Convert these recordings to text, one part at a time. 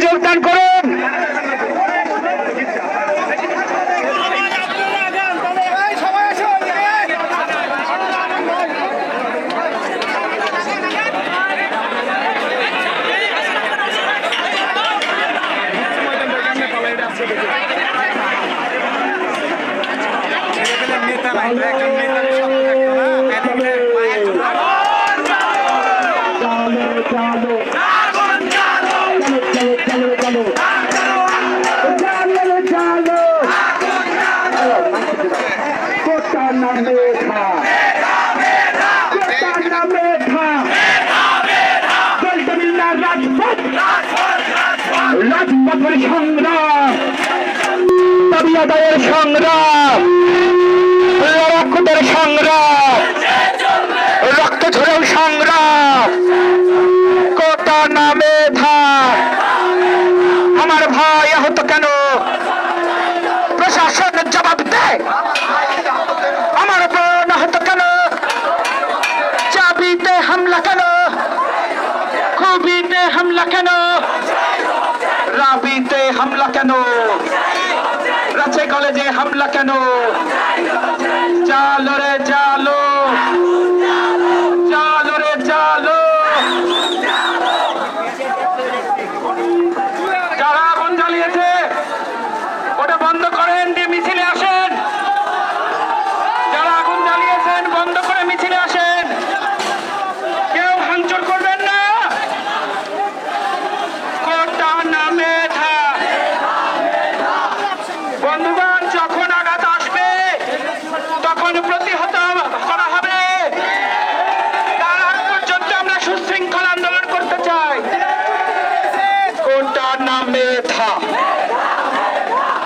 যোগদান করুন। রাজপথের সংগ্রাম, দাবি আদায়ের সংগ্রাম, লড়াকুদের সংগ্রাম, রক্ত ঝরেও সংগ্রাম, কোটা না মেধা। আমার ভাই আহত কেন? প্রশাসন জবাব দেয়। আমার বোন আহত কেন? চাবিতে হামলা কেন? খুবিতে হামলা কেন? রাবিতে হামলা কেন? রাজশাহী কলেজে হামলা কেন? চালো রে চালো, চালো রে চালো। যারা আগুন জ্বালিয়েছে ওটা বন্ধ করেন, দিয়ে মিছিলে আসেন। যারা আগুন জ্বালিয়েছেন বন্ধ করে মিছিলে আসেন। কেউ ভাঙচুর করবেন না। কোটা না মেধা। বন্ধুগণ, যখন আঘাত আসবে তখন প্রতিহত করা হবে। তার আগ পর্যন্ত আমরা সুশৃঙ্খল আন্দোলন করতে চাই। কোটা না মেধা,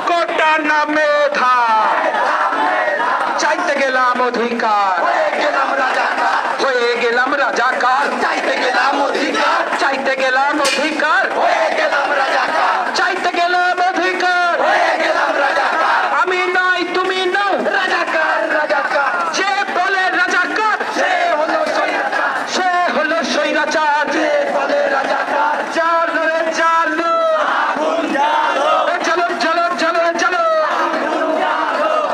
কোটা না মেধা। চাইতে গেলাম অধিকার, হয়ে গেলাম রাজাকার। চাইতে গেলাম অধিকার, চাইতে গেলাম অধিকার, হয়ে গেলাম রাজাকার। চাইতে গেলাম অধিকার, হয়ে গেলাম রাজাকার। আমি নাই তুমি নাও, রাজাকার রাজাকার। যে বলে রাজাকার সে হলো স্বৈরাচার, সে হলো স্বৈরাচার। যে বলে রাজাকার চালো রে চালো, আগুন জ্বালো, চলো চলো চলো চলো।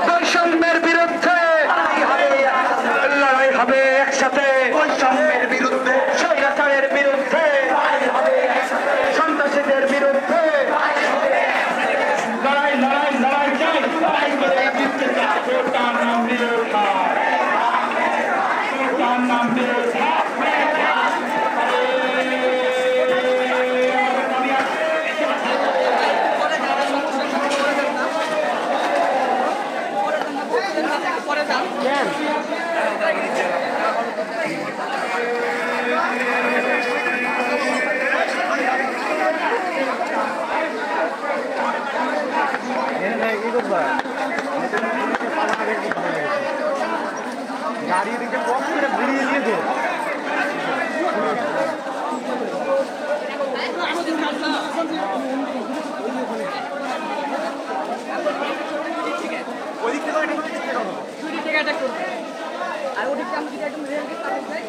বৈষম্যের বিরুদ্ধে লড়াই হবে একসাথে। বৈষম্যের বিরুদ্ধে, স্বৈরাচারের বিরুদ্ধে, সন্ত্রাসীদের বিরুদ্ধে লড়াই লড়াই লড়াই চাই। লড়াই করে জিততে চাই। কোটার নাম বিরোধা, কোটার নাম বিরোধা। গাড়ি দিকে বক্স করে ঘুরিয়ে দিয়েছে। ওদিক থেকে অ্যাটাক করবে আর ওদিক থেকে আমি যদি একদম রেল গেট তারপর যাই।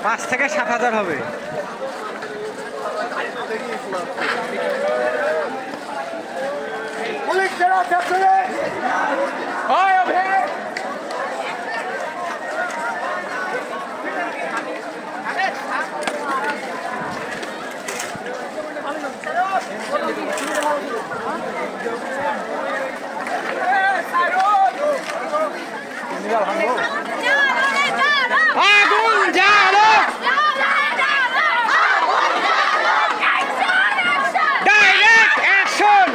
পাঁচ থেকে 7,000 হবে। আগুন জ্বালো, ডাইরেক্ট অ্যাকশন।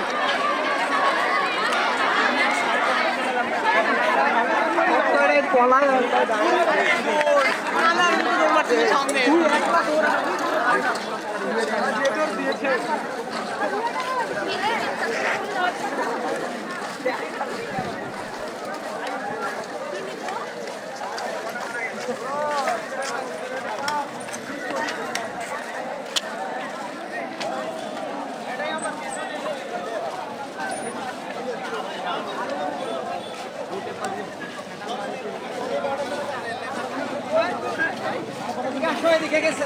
এদিকে গেছে